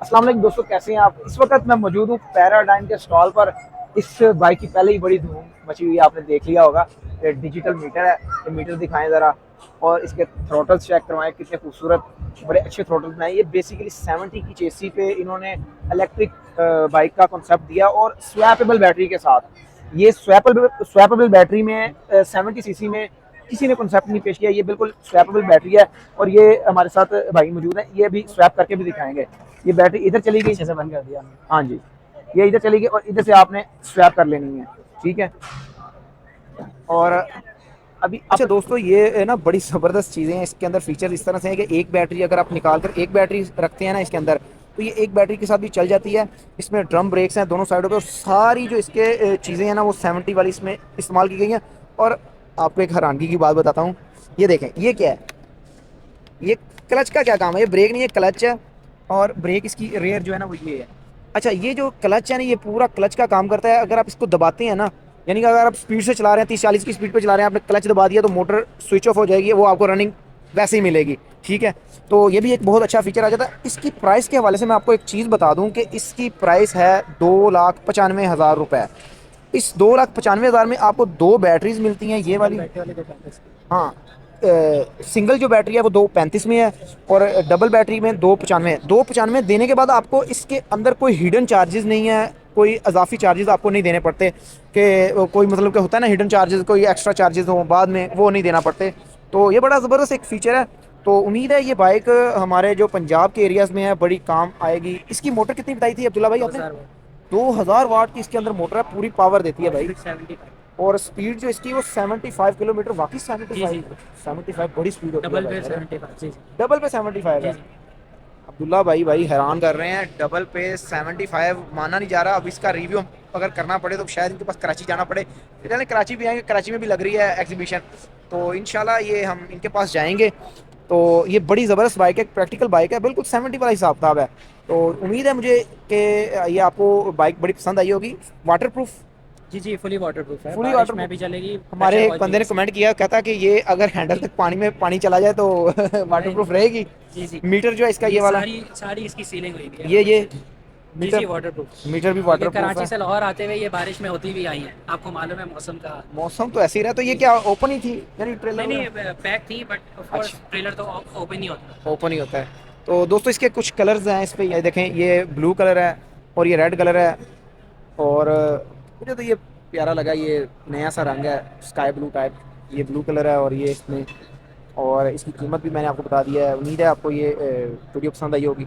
अस्सलाम वालेकुम दोस्तों, कैसे हैं आप। इस वक्त मैं मौजूद हूँ पैराडाइम के स्टॉल पर। इस बाइक की पहले ही बड़ी धूम मची हुई है, आपने देख लिया होगा। ये डिजिटल मीटर है, ये मीटर दिखाएं ज़रा। और इसके थ्रोटल्स चेक करवाएं, कितने खूबसूरत बड़े अच्छे थ्रोटल्स बनाए। ये बेसिकली 70 की चेसी पे इन्होंने इलेक्ट्रिक बाइक का कॉन्सेप्ट दिया और स्वैपेबल बैटरी के साथ। ये स्वैपेबल बैटरी में 70 सीसी में किसी ने कॉन्सेप्ट नहीं पेश किया। ये बिल्कुल स्वैपेबल बैटरी है। और ये हमारे साथ भाई मौजूद है, ये भी स्वैप करके भी दिखाएंगे। ये बैटरी इधर चली गई, अच्छे से बंद कर दिया। हाँ जी, ये इधर चली गई और इधर से आपने स्वैप कर लेनी है, ठीक है। और अभी अच्छा दोस्तों, ये ना बड़ी ज़बरदस्त चीज़ें हैं इसके अंदर। फीचर इस तरह से है कि एक बैटरी अगर आप निकाल कर एक बैटरी रखते हैं ना इसके अंदर, तो ये एक बैटरी के साथ भी चल जाती है। इसमें ड्रम ब्रेक्स हैं दोनों साइडों पे और सारी जो इसके चीज़ें हैं ना वो 70 वाली इसमें इस्तेमाल की गई हैं। और आपको एक हैरानगी की बात बताता हूँ, ये देखें ये क्या है। ये क्लच का क्या काम है, ये ब्रेक नहीं है क्लच है। और ब्रेक इसकी रेयर जो है ना वो ये है। अच्छा, ये जो क्लच है ना ये पूरा क्लच का काम करता है। अगर आप इसको दबाते हैं ना, यानी कि अगर आप स्पीड से चला रहे हैं 30-40 की स्पीड पे चला रहे हैं, आपने क्लच दबा दिया तो मोटर स्विच ऑफ हो जाएगी, वो आपको रनिंग वैसे ही मिलेगी, ठीक है। तो ये भी एक बहुत अच्छा फीचर आ जाता है। इसकी प्राइस के हवाले से मैं आपको एक चीज़ बता दूं कि इसकी प्राइस है 2,95,000 रुपये। इस 2,95,000 में आपको दो बैटरीज मिलती हैं, ये वाली। बैटरी वाले 235। हाँ, सिंगल जो बैटरी है वो 235 में है और डबल बैटरी में 295 है। 295 देने के बाद आपको इसके अंदर कोई हिडन चार्जेस नहीं है, कोई अजाफी चार्जेस आपको नहीं देने पड़ते कि कोई मतलब कि होता है ना हिडन चार्जेस, कोई एक्स्ट्रा चार्जेस हो बाद में, वो नहीं देना पड़ते। तो ये बड़ा ज़बरदस्त एक फ़ीचर है। तो उम्मीद है ये बाइक हमारे जो पंजाब के एरियाज़ में है बड़ी काम आएगी। इसकी मोटर कितनी बताई थी अब्दुल्ला भाई आपने? 2000 वाट की इसके अंदर मोटर है, पूरी पावर देती है भाई। 75। और स्पीड जो इसकी वो 75 किलोमीटर, वाकई जी जी। 75 बड़ी स्पीड होती है डबल भाई। पे 75। जी जी। डबल पे 75 जी है। जी। अब्दुल्ला भाई हैरान कर रहे हैं, डबल पे 75 माना नहीं जा रहा। अब इसका रिव्यू अगर करना पड़े तो शायद इनके पास कराची जाना पड़े। चलें कराची भी आएंगे, कराची में भी लग रही है एग्जीबिशन, तो इंशाल्लाह ये हम इनके पास जाएंगे। तो ये बड़ी ज़बरदस्त बाइक है, प्रैक्टिकल बाइक है, बिल्कुल 70 वाला हिसाब किताब है। तो उम्मीद है मुझे कि ये आपको बाइक बड़ी पसंद आई होगी। वाटर प्रूफ, जी जी, फुली वाटर प्रूफ है, फुली बारिश वाटर में प्रूफ। भी चलेगी। हमारे प्रेशर एक वॉश भी बंदे है ने इसकी। कमेंट किया, कहता कि ये अगर हैंडल तक पानी में पानी चला जाए तो वाटर नहीं प्रूफ नहीं। रहेगी। जी जी। मीटर जो है इसका ये ये वाला, सारी सारी इसकी सीलिंग हुई हुई है ये ऊपर से। जी मीटर जी, वाटर प्रूफ। मीटर भी क्योंकि वाटर प्रूफ कराची है। से लाहौर आते हुए ये बारिश में होती भी आई है, आपको मालूम है मौसम का। मौसम तो ऐसे ही रहा। तो ये जी जी। क्या ओपन ही थी यानी ट्रेलर नहीं वगैरह? नहीं, पैक थी बट ऑफ कोर्स अच्छा, ट्रेलर तो ओपन ही होता है। ओपन ही होता है। तो दोस्तों इसके कुछ कलर्स हैं इस पे, ये देखें, ये ब्लू कलर है और ये रेड कलर है। और मुझे तो ये प्यारा लगा, ये नया सा रंग है स्काई ब्लू टाइप। ये ब्लू कलर है और ये इसमें, और इसकी कीमत भी मैंने आपको बता दिया है। उम्मीद है आपको ये वीडियो पसंद आई होगी।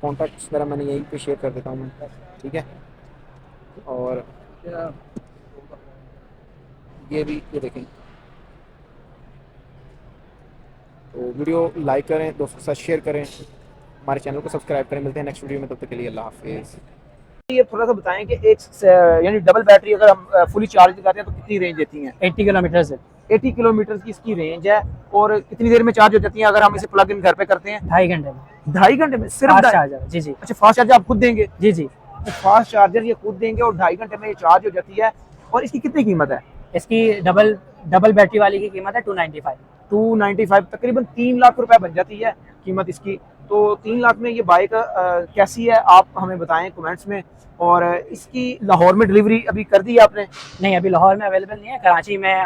कॉन्टैक्ट वगैरह मैंने यहीं पे शेयर कर देता हूँ मैं, ठीक है। और ये भी ये देखें। तो वीडियो लाइक करें, दोस्तों के साथ शेयर करें, हमारे चैनल को सब्सक्राइब करें। मिलते हैं नेक्स्ट वीडियो में, तब तक के लिए अल्लाह हाफिज़। ये थोड़ा सा बताएं कि एक यानी डबल बैटरी अगर हम फुली चार्ज करते हैं तो कितनी रेंज देती हैं? 80 किलोमीटर से 80 किलोमीटर की इसकी रेंज है। और कितनी देर में चार्ज हो जाती है अगर हम इसे प्लग इन घर पे करते हैं? 2.5 घंटे में। 2.5 घंटे में सिर्फ फास्ट चार्जर। जी जी। अच्छा, फास्ट चार्जर आप खुद देंगे? जी जी। तो फास्ट चार्जर ये खुद देंगे और 2.5 घंटे में ये चार्ज हो जाती है। और इसकी कितनी कीमत है? इसकी डबल डबल बैटरी वाली की कीमत है 295। 295, तकरीबन 3 लाख रुपए बन जाती है कीमत इसकी। तो 3 लाख में ये बाइक कैसी है आप हमें बताएं कमेंट्स में। और इसकी लाहौर में डिलीवरी अभी कर दी है आपने? नहीं, अभी लाहौर में अवेलेबल नहीं है, कराची में